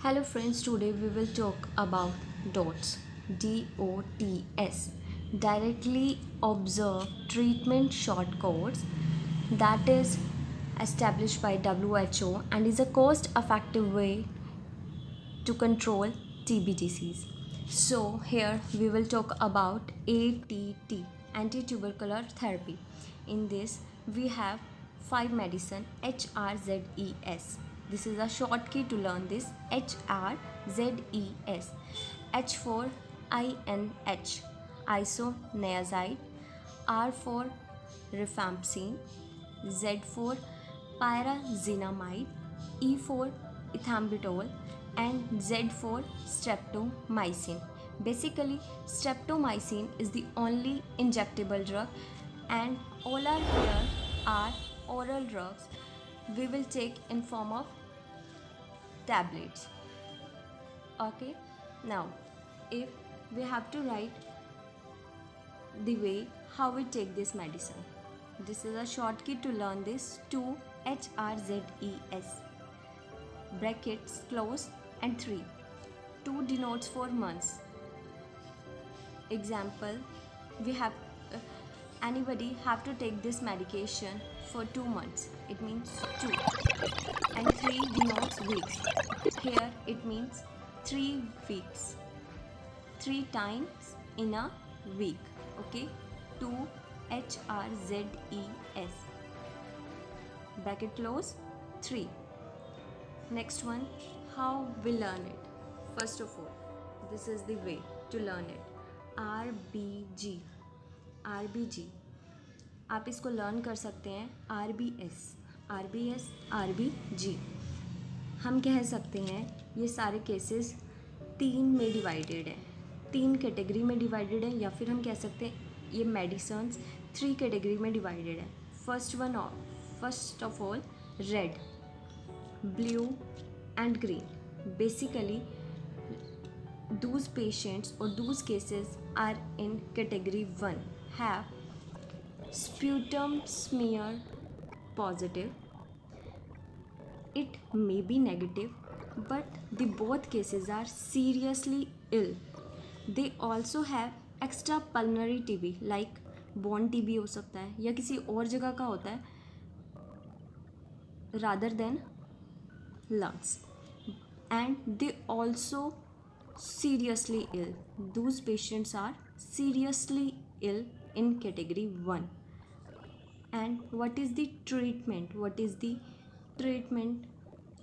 Hello friends, today we will talk about DOTS. DOTS. Directly Observed Treatment Short Course that is established by WHO and is a cost effective way to control TB disease. So here we will talk about ATT, anti-tubercular therapy. In this we have 5 medicine HRZES. This is a short key to learn this HRZES. H for INH, isoniazid. R for rifampicin. Z for pyrazinamide. E for ethambutol, and Z for streptomycin. Basically, streptomycin is the only injectable drug, and all our here are oral drugs we will take in form of tablets. Okay, now if we have to write the way how we take this medicine, this is a short key to learn this 2 HRZES. Brackets close and 3. 2 denotes for months. Example, we have anybody have to take this medication for 2 months. It means 2. And 3 denotes weeks. Here it means 3 weeks. 3 times in a week. Okay? 2 HRZES. Bracket close 3. Next one, how we learn it. First of all, this is the way to learn it. RBG. RBG. आप इसको learn कर सकते हैं RBS. RBS, RBG. हम कह सकते हैं ये सारे केसेस 3 में डिवाइडेड है, 3 कैटेगरी में डिवाइडेड है, या फिर हम कह सकते हैं ये मेडिसन्स 3 कैटेगरी में डिवाइडेड है. First of all red, blue and green. Basically, those patients or those cases are in category 1, have sputum smear positive. It may be negative, but the both cases are seriously ill. They also have extra pulmonary TB like bone TB हो सकता है या किसी और जगह का होता है rather than lungs, and they also seriously ill. Those patients are seriously ill in category 1. And what is the treatment? What is the treatment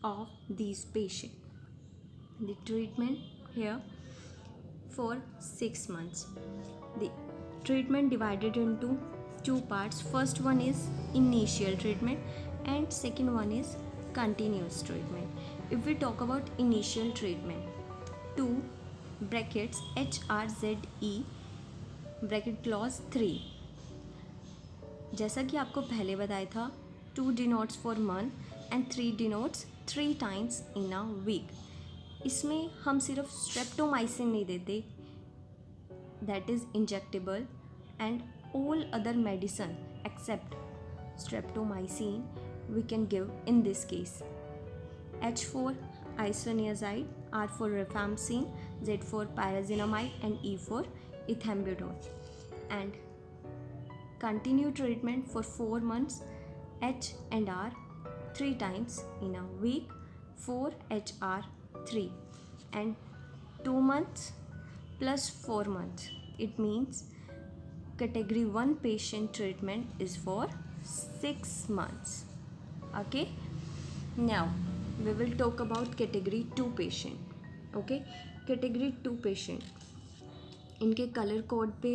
of these patients? The treatment here for 6 months. The treatment divided into 2 parts. First one is initial treatment and second one is continuous treatment. If we talk about initial treatment, 2 brackets HRZE bracket clause 3. जैसा कि आपको पहले बताया था, 2 denotes for month and 3 denotes 3 times in a week. इसमें हम सिर्फ streptomycin नहीं देते, that is injectable, and all other medicine except streptomycin we can give in this case. H for isoniazid, R for rifampicin, Z for pyrazinamide, and E for ethambutol. And continue treatment for 4 months, H and R 3 times in a week, 4 HR 3, and 2 months plus 4 months. It means category 1 patient treatment is for 6 months. Okay, now we will talk about category 2 patient. Okay, category 2 patient, इनके colour code पे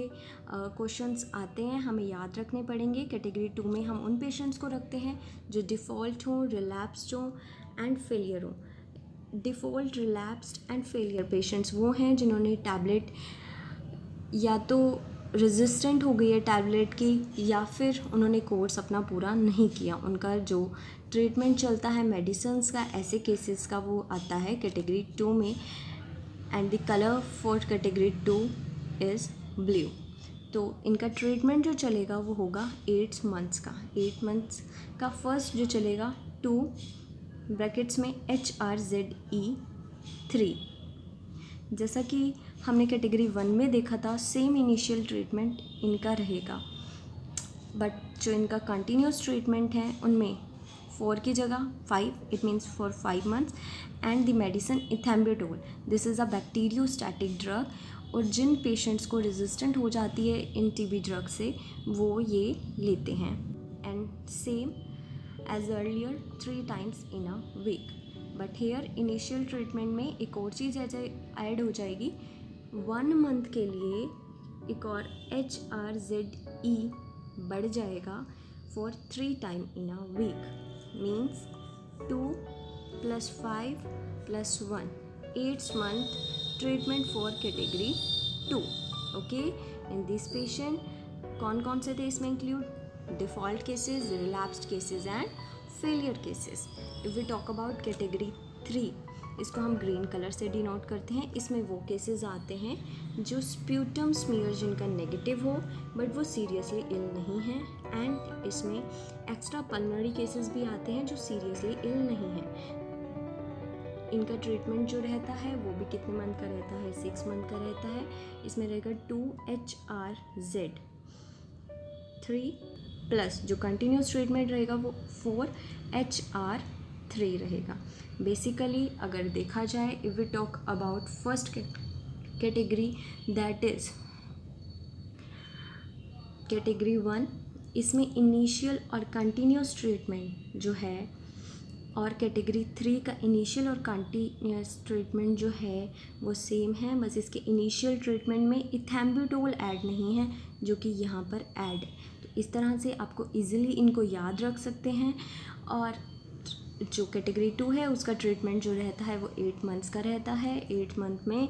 questions आते हैं, हमें याद रखने पड़ेंगे. Category 2 में हम उन पेशेंट्स को रखते हैं जो डिफ़ॉल्ट हों, रिलैप्स्ड हों एंड फेलियर हों. डिफ़ॉल्ट, रिलैप्स्ड एंड फेलियर पेशेंट्स वो हैं जिन्होंने टैबलेट या तो रेजिस्टेंट हो गई है टैबलेट की, या फिर उन्होंने कोर्स अपना पूरा नहीं किया. उनका जो ट्रीटमेंट चलता है मेडिसिन्स का, ऐसे केसेस का वो आता है कैटेगरी 2 में. And the colour for category 2 is blue. तो इनका ट्रीटमेंट जो चलेगा वो होगा 8 मंथ्स का. 8 मंथ्स का फर्स्ट जो चलेगा 2 ब्रैकेट्स में HRZE 3। जैसा कि हमने कैटेगरी 1 में देखा था, सेम इनिशियल ट्रीटमेंट इनका रहेगा, बट जो इनका कंटिन्यूस ट्रीटमेंट है उनमें 4 की जगह 5, it means for 5 months, and the medicine ethambutol, this is a bacteriostatic drug, और जिन पेशेंट्स को रेजिस्टेंट हो जाती है इन टीबी ड्रग से वो ये लेते हैं, and same as earlier 3 times in a week. But here initial treatment में एक और चीज़ ऐड हो जाएगी, 1 मंथ के लिए एक और HRZE बढ़ जाएगा for 3 times in a week, means 2 + 5 + 1, 8 month treatment for category 2। Okay, in this patient कौन से थे इसमें include? Default cases, relapsed cases and failure cases. If we talk about category 3, इसको हम ग्रीन कलर से डिनोट करते हैं। इसमें वो केसेस आते हैं जो स्प्यूटम स्मीयर जिनका नेगेटिव हो बट वो सीरियसली इल नहीं है, एंड इसमें एक्स्ट्रा पल्मोनरी केसेस भी आते हैं जो सीरियसली इल नहीं है। इनका ट्रीटमेंट जो रहता है वो भी कितने मंथ का रहता है? 6 मंथ का रहता है। इसमें रहेगा 2HRZ 3 प्लस जो कंटिन्यूस ट्रीटमेंट रहेगा वो 4HR3 रहेगा। बेसिकली अगर देखा जाए, if we talk about first category, that is category 1, इसमें इनिशियल और कंटिन्यूस ट्रीटमेंट जो है, और कैटेगरी 3 का इनिशियल और कंटिन्यूस ट्रीटमेंट जो है वो सेम है, बस इसके इनिशियल ट्रीटमेंट में इथेम्बुटोल ऐड नहीं है जो कि यहाँ पर ऐड है। तो इस तरह से आपको इजीली इनको याद रख सकते हैं। और जो कैटेगरी 2 है उसका ट्रीटमेंट जो रहता है वो 8 मंथ्स का रहता है। 8 मंथ में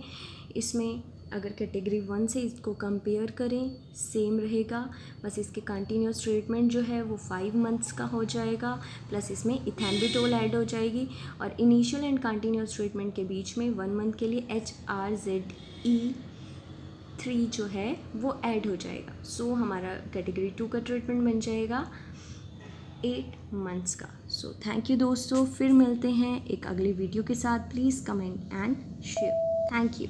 इसमें अगर कैटेगरी 1 से इसको कंपेयर करें, सेम रहेगा, बस इसके कंटिन्यूस ट्रीटमेंट जो है वो 5 मंथ्स का हो जाएगा, प्लस इसमें इथेम्बुटोल ऐड हो जाएगी, और इनिशियल एंड कंटिन्यूस ट्रीटमेंट के बीच में 1 मंथ के लिए HRZE3 जो है वो ऐड हो जाएगा। सो हमारा कैटेगरी 2 का ट्रीटमेंट बन जाएगा 8 मंथ्स का। सो थैंक यू दोस्तों, फिर मिलते हैं एक अगली वीडियो के साथ। Please comment and share. Thank you.